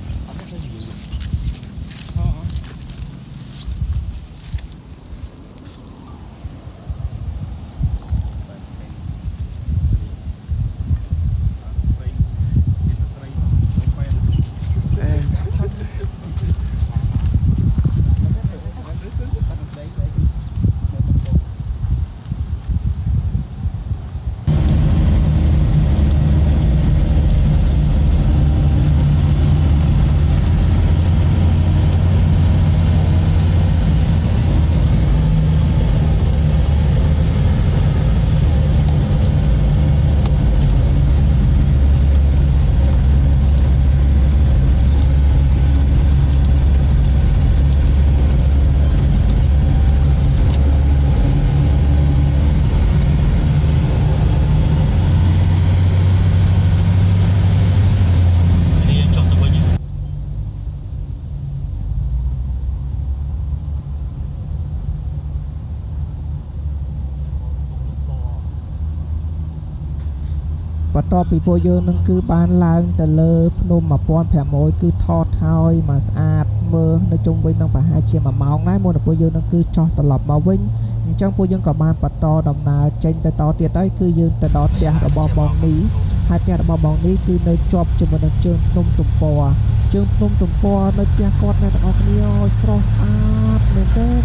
បន្ទាប់ពីពួកយើងនឹងគឺបានឡើងទៅលើភ្នំ1500គឺថតហើយមកស្អាតមើលនៅជុំវិញនឹងប្រហែលជា1ម៉ោងដែរមុននឹងពួកយើងនឹងគឺចោះត្រឡប់មកវិញអញ្ចឹងពួកយើងក៏បានបន្តដំណើរចេញទៅតទៀតហើយគឺយើងទៅដល់ផ្ទះរបស់បងនេះហើយផ្ទះរបស់បងនេះគឺនៅជាប់ជាមួយនឹងជើងភ្នំទំព័រជើងភ្នំទំព័រនៅផ្ទះគាត់អ្នកទាំងអស់គ្នាស្រស់ស្អាតមែនទែន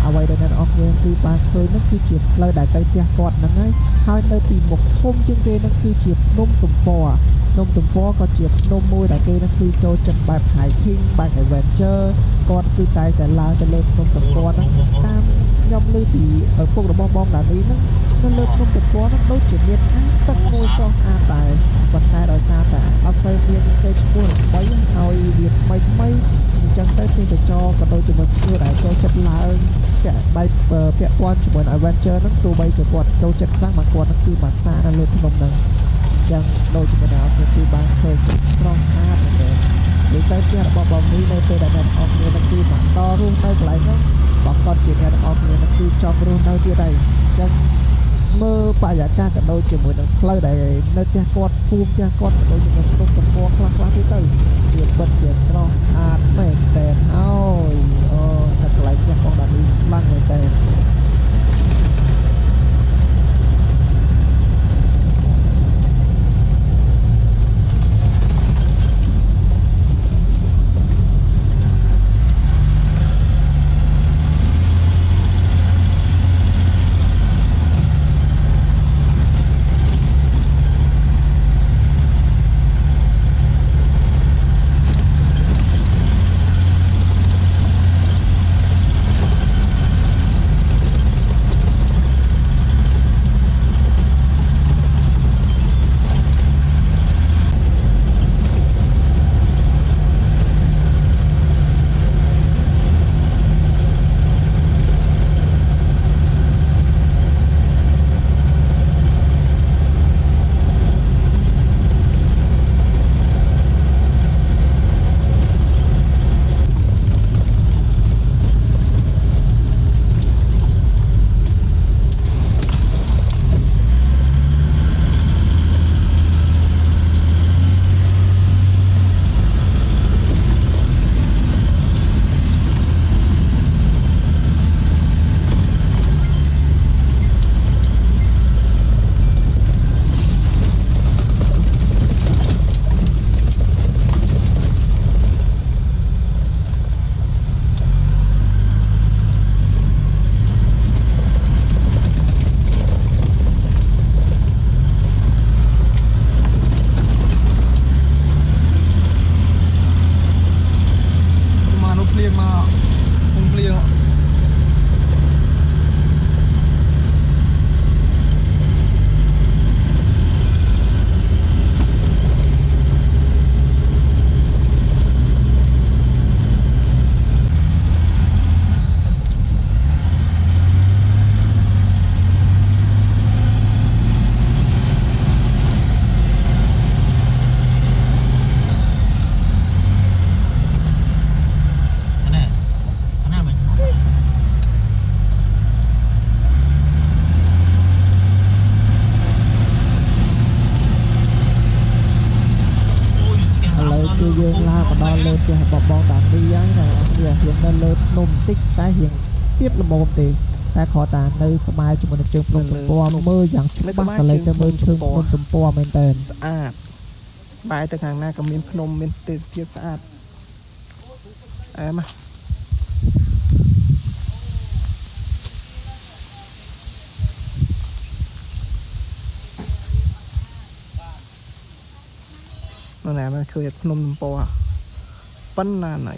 អ្វីដែលអ្នកទាំងអស់គ្នាគឺបានឃើញនោះគឺជាផ្លូវដែលទៅផ្ទះគាត់ហ្នឹងហើយនៅពីមុខធំជាងគេនោះគឺជាភ្នំទំព័រភ្នំទំព័រក៏ជាភ្នំមួយដែលគេនឹងគឺចូលចិត្តបែប hiking បែប adventure គាត់គឺតែឡើងទៅលើភ្នំទំព័រហ្នឹងតាមខ្ញុំឮពីឪពុករបស់បងដានីហ្នឹងនៅលើភ្នំទំព័រហ្នឹងដូចជាមានអាងទឹកមួយស្រស់ស្អាតដែរប៉ុន្តែដោយសារតែអត់សូវមានគេឈ្មោះដើម្បីឲ្យវាថ្មីអញ្ចឹងទៅទេសចរក៏ដូចជាមួយភ្ញៀវដែលចូលចិត្តឡើងពាក់បែបពាក់ព័ន្ធជាមួយ adventure ហ្នឹងទោះបីជាគាត់ចូលចិត្តខ្លាំងមកគាត់នឹងគឺមកសានៅលើភ្នំហ្នឹងអញ្ចឹងដូចជាមួយដល់គេគឺបានឃើញស្រស់ស្អាតមែនទេនិយាយទៅផ្ទះរបស់បងនេះនៅពេលដែលអ្នកអស់គ្នានឹងគឺមកដល់រស់នៅកន្លែងហ្នឹងបើគាត់ជាអ្នកអស់គ្នានឹងគឺចង់រស់នៅទៀតហើយអញ្ចឹងមើលបរិយាកាសក៏ដូចជាមួយនឹងផ្លូវដែលនៅផ្ទះគាត់ភូមិផ្ទះគាត់ក៏ដូចជាមួយភ្នំទំព័រខ្លះទៀតទៅវាពិតជាស្រស់ស្អាតមែនតើហើយតែកន្លែងផ្ទះបងដានីខ្លាំងមែនតើ យើងឡើងមកដល់លើផ្ទះបងតាមីហើយណាវាយើងនៅលើភ្នំតិចតែរៀងទៀតល្មមទេតែគ្រាន់តែនៅក្បែរជាមួយនឹងជើងភ្នំទំព័រមើលយ៉ាងច្បាស់ក៏លេចទៅមើលជើងភ្នំទំព័រមែនតើ ស្អាតបែរទៅខាងណាក៏មានភ្នំមានទេសភាពស្អាតអែមនោះណាមកឃើញភ្នំទំព័រប៉ុណ្ណាណៃ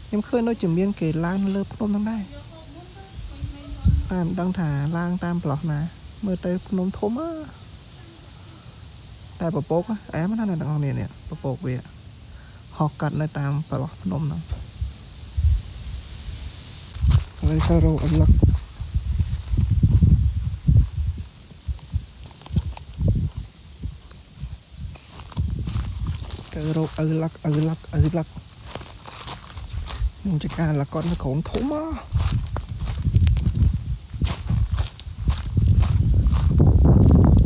ខ្ញុំឃើញដូចជាមានគេឡើងលើភ្នំហ្នឹងដែរតែមិនដឹងថាឡើងតាមប្រឡោះណាមើលទៅភ្នំធំតែពពកអែមណាស់អ្នកទាំងអស់គ្នានេះពពកវាហោះកាត់នៅតាមប្រឡោះភ្នំហ្នឹងហើយទៅរកអលឹកទៅរកអលឹកនឹងចការលកត់នៅក្រុងធំ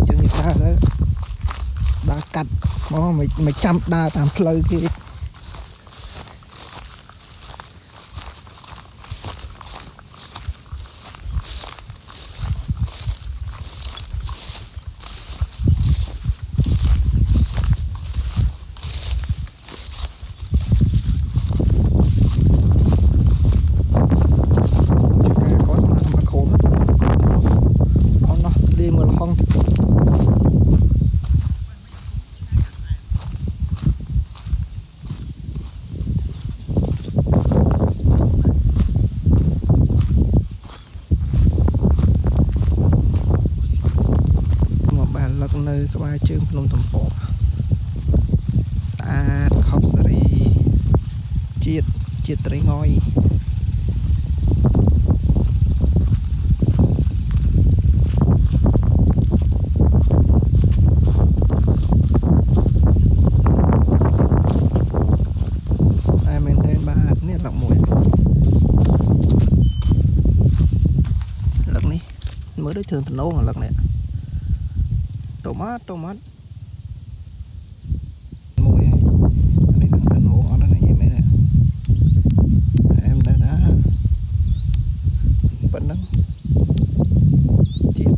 ជើងនេះដើរកាត់មកមិនចាំដើរតាមផ្លូវគេនៅក្បែរជើងភ្នំទំព័រស្អាតខប់សេរីជាតិត្រីងយតែមែនទេបាទនេះឡឹកមួយឡឹកនេះមើលដូចthườngតំណងឡឹកនេះtôm mát mùi này đang cần hộ ở đây này mấy này em đã vẫn đang chìm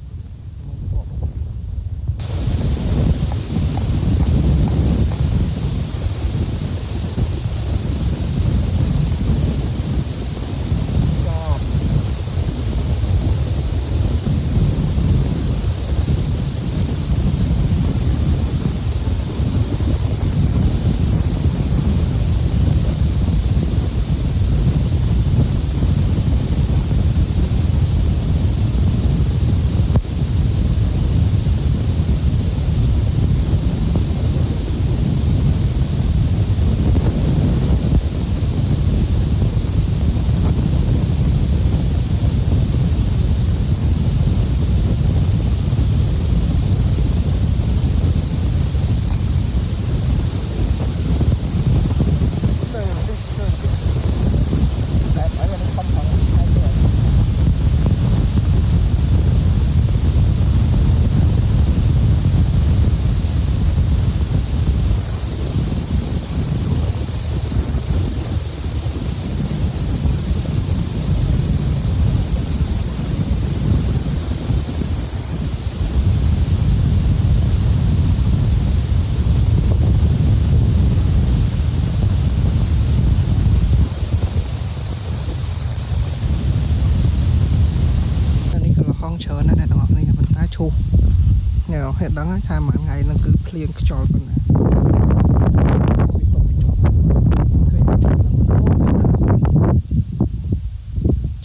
ច្រើនណាស់អ្នកទាំងអស់គ្នាប៉ុន្តែឈូសអ្នកនរហេតុដឹងថាមួយថ្ងៃនឹងគឺភ្លៀងខ្យល់ប៉ុណ្ណា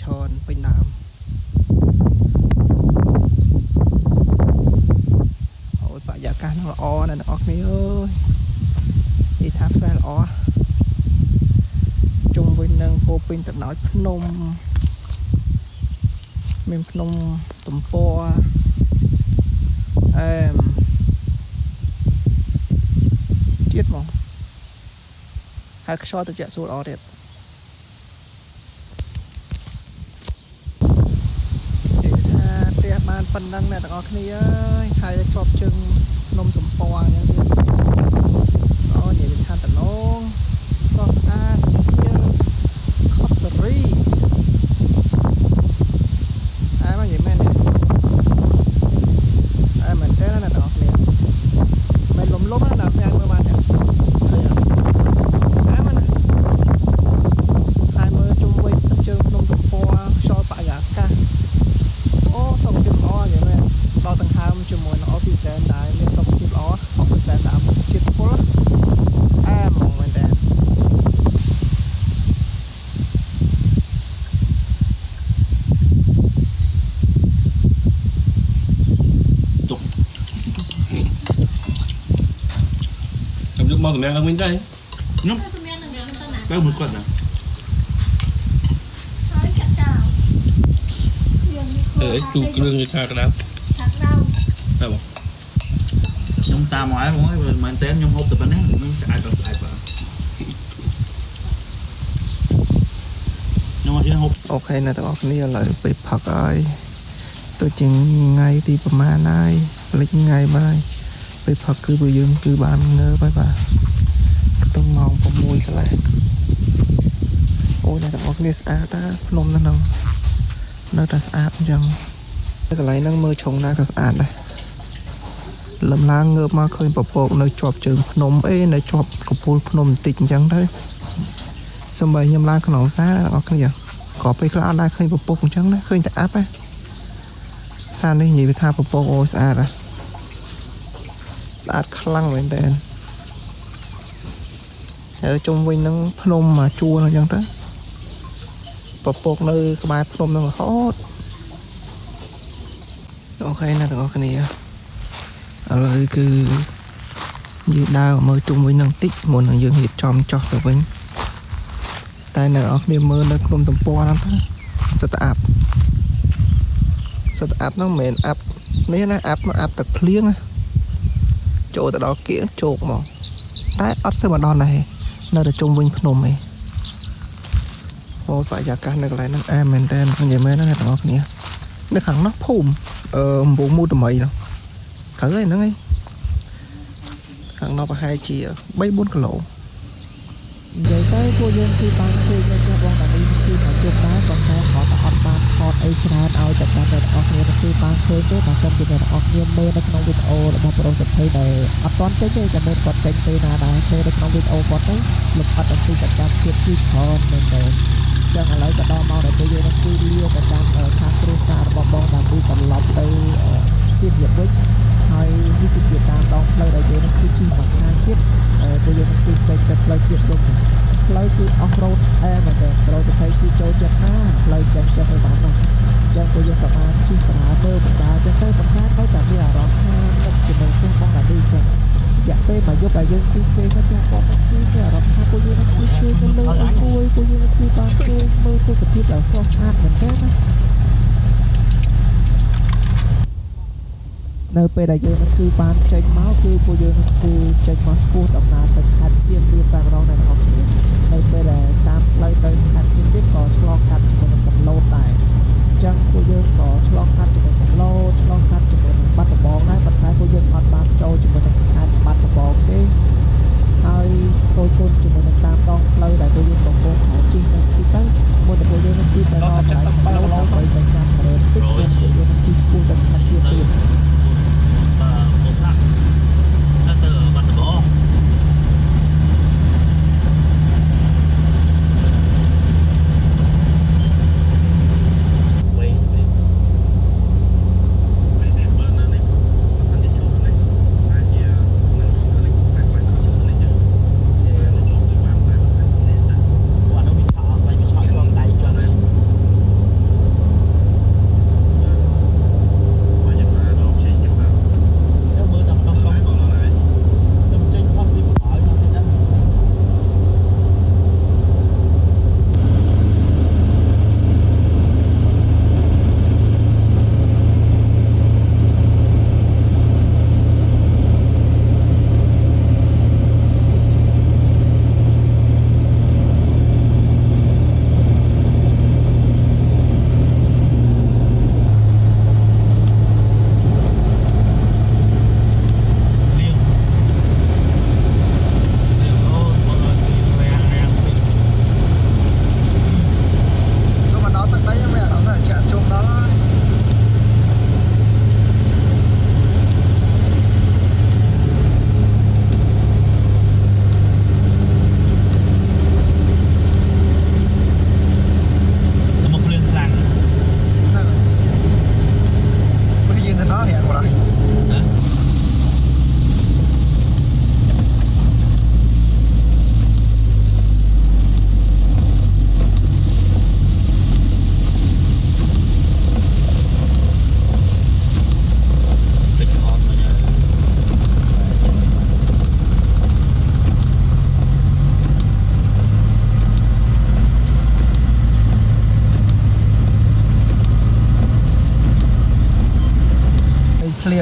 ច្រើនពេញដើមអូយបរិយាកាសនឹងល្អណាស់អ្នកទាំងអស់គ្នាអើយនិយាយថាផ្លែល្អជុំវិញនឹងពោពេញទៅដោយភ្នំមានភ្នំទំព័រជាតិហ្មងហើយខ្យល់ត្រជាក់ស្រួលល្អទៀតនិយាយថាផ្ទះបានប៉ុណ្ណឹងអ្នកទាំងអស់គ្នាអើយហើយជាប់ជើងភ្នំទំព័រអញ្ចឹងទៀតអូនិយាយថាតំណ giúp mong mẹ không bên đây cái một con nào để chu kêu người ta cái nào đâu nhung ta mỏi mỏi mà tên nhung hộp từ bên đấy ai còn ai còn nhung chỉ hộp អូខេអ្នកទាំងអស់គ្នាឥឡូវពេលផឹកហើយទៅជាថ្ងៃទីប្រហែលហើយលេចថ្ងៃបាយពេលផឹកគឺពួកយើងគឺបានងើបហើយបាទខ្ទង់ម៉ោង6កន្លះអូអ្នកទាំងអស់គ្នាស្អាតណាភ្នំនៅហ្នឹងនៅតែស្អាតអញ្ចឹងកន្លែងហ្នឹងមើលជ្រុងណាក៏ស្អាតដែរលំឡើងងើបមកឃើញពពកនៅជាប់ជើងភ្នំនៅជាប់កំពូលភ្នំបន្តិចអញ្ចឹងទៅសំបីខ្ញុំឡើងក្នុងសាអ្នកទាំងអស់គ្នាក៏ពេលខ្លះអត់ដែរឃើញពពកអញ្ចឹងណាឃើញតែអាប់ណាសានេះនិយាយថាពពកអូស្អាតណាស្អាតខ្លាំងមែនតើហើយជុំវិញនឹងភ្នំមកជួរអញ្ចឹងទៅពពកនៅក្បែរភ្នំនឹងរហូតអូខេណាទាំងអស់គ្នាឥឡូវគឺយើងដើរមើលជុំវិញនឹងតិចមុននឹងយើងរៀបចំចុះទៅវិញតែអ្នកនរគ្នាមើលនៅក្នុងទំព័រហ្នឹងទៅសិតអាប់ហ្នឹងមិនមែនអាប់នេះណាអាប់ទឹកភ្លៀងចូលទៅដល់គៀងជោកមកតែអត់សូវមកដល់ដែរនៅតែជុំវិញភ្នំឯងអូបរិយាកាសនៅកន្លែងហ្នឹងមែនតើនិយាយមែនណាអ្នកនរគ្នានៅខាងនោះភូមិអំពងមូតមីនោះត្រូវហើយហ្នឹងឯងខាងនោះប្រហែលជា 3-4 គីឡូ និយាយទៅពួកយើងគឺបានឃើញនៅផ្ទះបងតានេះគឺមកជុំដែរប៉ុន្តែគាត់អត់បានថតអីច្រើនឲ្យតែតាមអ្នកនរគ្នាគឺបានឃើញទេបើសិនជាអ្នកនរគ្នាមើលនៅក្នុងវីដេអូរបស់ប្រុសសិទ្ធិដែលអត់ទាន់ចេញទេចាំមើលគាត់ចេញពេលណាដែរពេលនៅក្នុងវីដេអូគាត់ទៅលំអិតអំពីសកម្មភាពគឺច្រើនមែនទែនចឹងឥឡូវក៏ដល់មកដល់ពេលយើងនឹងគឺលាទៅតាមខាងគ្រួសាររបស់បងតានេះត្រឡប់ទៅសៀមរាបវិញហើយនេះគឺជាតាមដងផ្លូវដែលយើងនឹងគឺជិះមកខាងទៀតពួកយើងគឺចេញទៅផ្លូវជាតិវិញផ្លូវគឺអស់រ៉ូតមែនទេប្រូសិភ័យគឺចូលចិត្តណាផ្លូវចឹងឲ្យបានណាចឹងពួកយើងក៏បានជិះបណ្ដាមើលបណ្ដាចឹងទៅបណ្ដានៅតែមានអារម្មណ៍ថានឹកជាមួយផ្ទះបងតានេះចឹងរយៈពេលមួយយប់ដែលយើងគឺគេនៅផ្ទះបងគឺមានអារម្មណ៍ថាពួកយើងគឺគេទៅលើអង្គុយពួកយើងគឺបានគេមើលទស្សនភាពដែលស្រស់ស្អាតមែនទេណានៅពេលដែលយើងនឹងគឺបានចេញមកគឺពួកយើងគឺចេញមកពោះដំណើរទៅខេត្តសៀមរាបតែម្ដងអ្នកនរគ្នានៅពេលដែលតាមផ្លូវទៅខេត្តសៀមរាបក៏ឆ្លងកាត់ជាមួយនឹងសំឡូតដែរអញ្ចឹងពួកយើងក៏ឆ្លងកាត់ជាមួយសំឡូតឆ្លងកាត់ជាមួយនឹងបាត់ដំបងដែរប៉ុន្តែពួកយើងអត់បានចូលជាមួយនឹងខេត្តបាត់ដំបងទេហើយកូនជាមួយនឹងតាមដងផ្លូវដែលពួកយើងកំពុងតែជិះនៅទីទៅមុននឹងពួកយើងនឹងគឺទៅដល់កន្លែងសំឡូតដើម្បីទៅញ៉ាំប្រេនតិចពួកយើងគឺឆ្ពោះទៅខេត្តសៀមរាប bộ sắt nó từ bắt đầu bó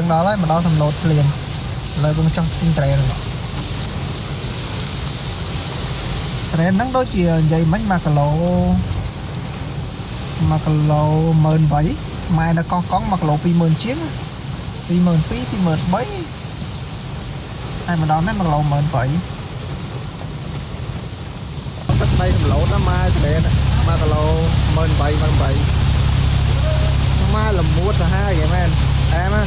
យើងដល់ហើយមកដល់សំឡូតភ្លាមឥឡូវយើងចង់ទិញត្រែនត្រែនហ្នឹងដូចជានិយាយមិញ1 គីឡូ1 គីឡូ18,000ម៉ែនៅកោះកុង1 គីឡូ20,000ជាង22,000 23,000ហើយមកដល់នេះ1 គីឡូ18,000ទឹកដីសំឡូតណាម៉ែត្រែន1 គីឡូ18,000ម៉ែល្មួតសាហាវហ្មងមែនអែមណា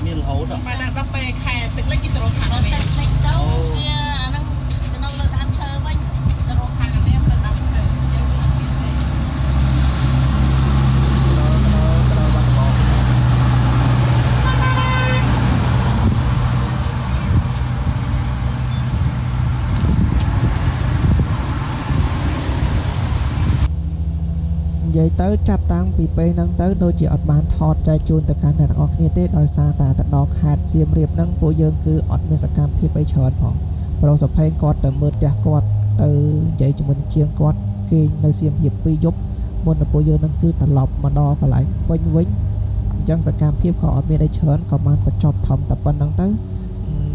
មានរហូតបាទដល់ពេលខែទឹកលិចគេទៅរកខាងនេះទឹកលិចទៅវាអាហ្នឹងទៅនៅដើមឈើវិញទៅរកខាងនេះទៅដើមឈើយើងអត់មានទេ និយាយទៅចាប់តាំងពីពេលហ្នឹងទៅដូចជាអត់បានថតចែកជូនទៅកាន់អ្នកទាំងអស់គ្នាទេដោយសារតែទៅដល់ខេត្តសៀមរាបហ្នឹងពួកយើងគឺអត់មានសកម្មភាពអីច្រើនផងប្រុសសុភ័យគាត់ទៅមើលផ្ទះគាត់ទៅនិយាយជាមួយជាងគាត់គេងនៅសៀមរាប2យប់មុនទៅពួកយើងហ្នឹងគឺត្រឡប់មកដល់កន្លែងពេញវិញអញ្ចឹងសកម្មភាពក៏អត់មានអីច្រើនក៏បានបញ្ចប់ធំតែប៉ុណ្្នឹងទៅ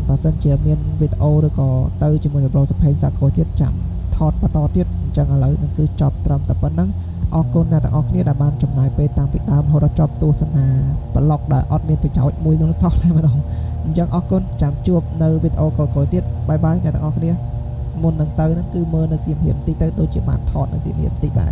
បើសិនជាមានវីដេអូឬក៏ទៅជាមួយប្រុសសុភ័យសាកលទៀតចាំថតបន្តទៀតអញ្ចឹងឥឡូវហ្នឹងគឺចប់ត្រឹមតែប៉ុណ្្នឹងអរគុណអ្នកទាំងអស់គ្នាដែលបានចំណាយពេលតាំងពីដើមរហូតដល់ចប់ទស្សនាប្លុកដែលអត់មានប្រយោជន៍មួយនឹងសោះតែម្ដងអញ្ចឹងអរគុណចាំជួបនៅវីដេអូក្រោយៗទៀតបាយបាយអ្នកទាំងអស់គ្នាមុននឹងទៅហ្នឹងគឺមើលនៅសៀមរាបតិចទៅដូចជាបានថតនៅសៀមរាបតិចដែរ